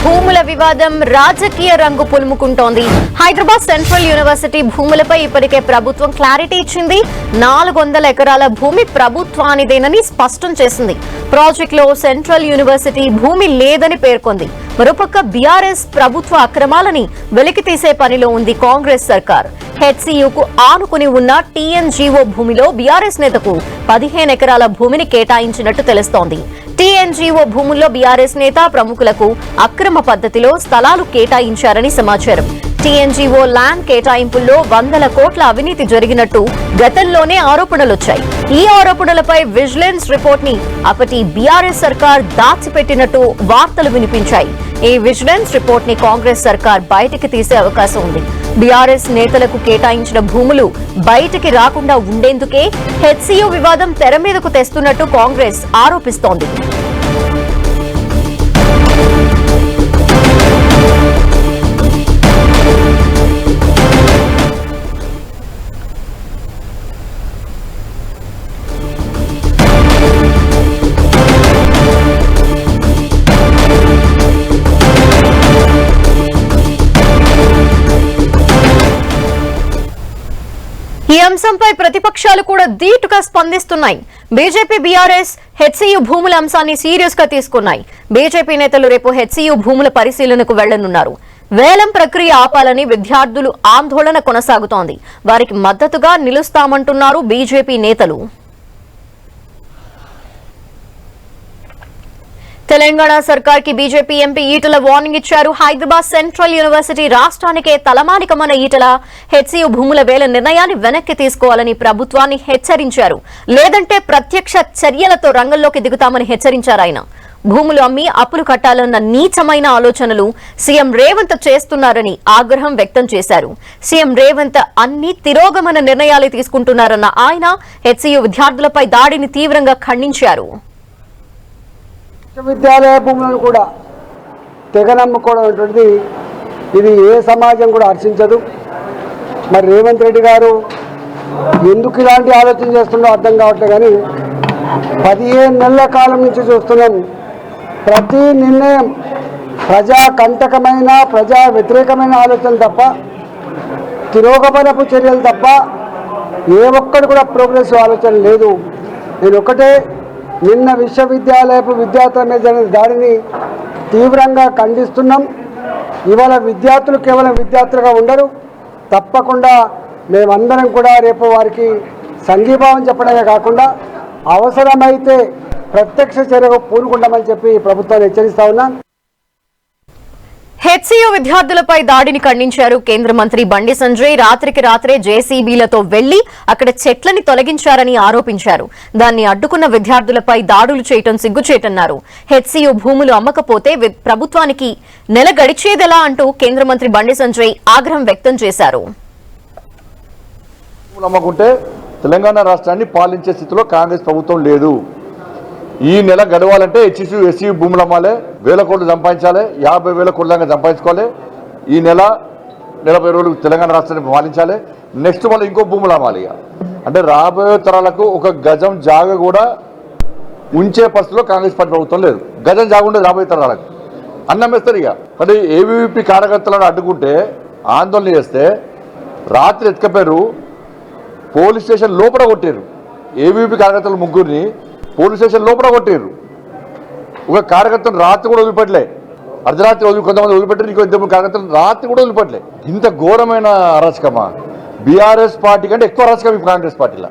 భూముల వివాదం రాజకీయ రంగు పులుముకుంటోంది. హైదరాబాద్ సెంట్రల్ యూనివర్సిటీ భూములపై ఇప్పటికే ప్రభుత్వం క్లారిటీ ఇచ్చింది. 400 ఎకరాల భూమి ప్రభుత్వానిదేనని స్పష్టం చేసింది. ప్రాజెక్టులో సెంట్రల్ యూనివర్సిటీ భూమి లేదని పేర్కొంది. మరోపక్క బీఆర్ఎస్ ప్రభుత్వ అక్రమాలని వెలికితీసే పనిలో ఉంది కాంగ్రెస్ సర్కార్. హెచ్సీయూకు ఆనుకుని ఉన్న టీఎన్జీఓ భూమిలో బీఆర్ఎస్ నేతకు 15 ఎకరాల భూమిని కేటాయించినట్టు తెలుస్తోంది. టీఎన్జీఓ భూముల్లో బీఆర్ఎస్ నేత ప్రముఖులకు అక్రమ పద్ధతిలో స్థలాలు కేటాయించారని సమాచారం. టీఎన్జీఓ ల్యాండ్ కేటాయింపుల్లో 100 కోట్ల అవినీతి జరిగినట్టు గతంలోనే ఆరోపణలొచ్చాయి. ఈ ఆరోపణలపై విజిలెన్స్ రిపోర్ట్ ని అప్పటి బీఆర్ఎస్ సర్కార్ దాచిపెట్టినట్టు వార్తలు వినిపించాయి. ఈ విజిలెన్స్ రిపోర్ట్ ని కాంగ్రెస్ సర్కార్ బయటికి తీసే అవకాశం ఉంది. బీఆర్ఎస్ నేతలకు కేటాయించిన భూములు బయటికి రాకుండా ఉండేందుకే హెచ్సీయూ వివాదం తెర మీదకు తెస్తున్నట్టు కాంగ్రెస్ ఆరోపిస్తోంది. ఈ అంశంపై ప్రతిపక్షాలు కూడా ధీటుగా స్పందిస్తున్నాయి. బీజేపీ, బీఆర్ఎస్ హెచ్సీయూ భూముల అంశాన్ని సీరియస్ గా తీసుకున్నాయి. బీజేపీ నేతలు రేపు హెచ్సీయూ భూముల పరిశీలనకు వెళ్లనున్నారు. వేలం ప్రక్రియ ఆపాలని విద్యార్థులు ఆందోళన కొనసాగుతోంది. వారికి మద్దతుగా నిలుస్తామంటున్నారు బీజేపీ నేతలు. తెలంగాణ సర్కార్ కి బీజేపీ ఎంపీ ఈటల వార్నింగ్ ఇచ్చారు. హైదరాబాద్ సెంట్రల్ యూనివర్సిటీ రాష్ట్రానికే తలమానికమన్న ఈటల హెచ్సీయూ భూముల వేల నిర్ణయాన్ని వెనక్కి తీసుకోవాలని ప్రభుత్వాన్ని హెచ్చరించారు. లేదంటే ప్రత్యక్ష చర్యలతో రంగంలోకి దిగుతామని హెచ్చరించారు ఆయన. భూములు అమ్మి అప్పులు కట్టాలన్న నీచమైన ఆలోచనలు సీఎం రేవంత్ చేస్తున్నారని ఆగ్రహం వ్యక్తం చేశారు. సీఎం రేవంత్ అన్ని తిరోగమన నిర్ణయాలు తీసుకుంటున్నారన్న ఆయన హెచ్సీయూ విద్యార్థులపై దాడిని తీవ్రంగా ఖండించారు. విశ్వవిద్యాలయ భూములను కూడా తెగనమ్ముకోవడం అనేటువంటిది ఇది ఏ సమాజం కూడా హర్షించదు. మరి రేవంత్ రెడ్డి గారు ఎందుకు ఇలాంటి ఆలోచన చేస్తుండో అర్థం కావట్లేదు. కానీ 15 నెలల కాలం నుంచి చూస్తున్నాం. ప్రతి నిర్ణయం ప్రజా కంటకమైన, ప్రజా వ్యతిరేకమైన ఆలోచనలు తప్ప, తిరోగమనపు చర్యలు తప్ప ఏ ఒక్కటి కూడా ప్రోగ్రెసివ్ ఆలోచన లేదు. నేను ఒకటే, నిన్న విశ్వవిద్యాలయపు విద్యార్థుల మీద జరిగిన దాడిని తీవ్రంగా ఖండిస్తున్నాం. ఇవాళ విద్యార్థులు కేవలం విద్యార్థులుగా ఉండరు. తప్పకుండా మేమందరం కూడా రేపు వారికి సంఘీభావం చెప్పడమే కాకుండా అవసరమైతే ప్రత్యక్ష చర్యకు పూనుకుంటామని చెప్పి ప్రభుత్వాన్ని హెచ్చరిస్తా ఉన్నాం. హెచ్సీయూ విద్యార్థులపై దాడిని ఖండించారు కేంద్ర మంత్రి బండి సంజయ్. రాత్రికి రాత్రే జేసీబీలతో వెళ్లి అక్కడ చెట్లని తొలగించారని ఆరోపించారు. దాన్ని అడ్డుకున్న విద్యార్థులపై దాడులు చేయటం సిగ్గుచేటన్నారు. హెచ్సీయూ భూములు అమ్మకపోతే ప్రభుత్వానికి నెల గడిచేదెలా అంటూ కేంద్ర మంత్రి బండి సంజయ్ ఆగ్రహం వ్యక్తం చేశారు. అమ్మకుంటే తెలంగాణ రాష్ట్రాన్ని పాలించే స్థితిలో కాంగ్రెస్ ప్రభుత్వం లేదు. ఈ నెల గడవాలంటే హెచ్సీయూ భూములు అమ్మాలి, 1000 కోట్లు సంపాదించాలి, 50,000 కోట్ల దాకా సంపాదించుకోవాలి. ఈ నెల 40 రోజులు తెలంగాణ రాష్ట్రాన్ని పాలించాలి. నెక్స్ట్ మళ్ళీ ఇంకో భూములు అమ్మాలి. అంటే రాబోయే తరాలకు ఒక గజం జాగ కూడా ఉంచే పరిస్థితిలో కాంగ్రెస్ పార్టీ ప్రభుత్వం లేదు. గజం జాగ ఉండేది రాబోయే తరాలకు అన్నమేస్తారు. ఇక మరి ఏవీవీపీ కార్యకర్తలను అడ్డుకుంటే, ఆందోళన చేస్తే రాత్రి ఎత్తుకపోయారు, పోలీస్ స్టేషన్ లోపల కొట్టారు. ఏవీవీపీ కార్యకర్తలు 3గురిని పోలీస్ స్టేషన్ లోపల కొట్టారు. ఒక కార్యకర్తను రాత్రి కూడా వదిలిపెట్టలే. అర్ధరాత్రి కొంతమంది వదిలిపెట్టారు, ఇంకో 2 కార్యకర్తలు రాత్రి కూడా వదిలిపెట్టలే. ఇంత ఘోరమైన అరాచకమా? బీఆర్ఎస్ పార్టీ కంటే ఎక్కువ అరాచకం ఈ కాంగ్రెస్ పార్టీలో.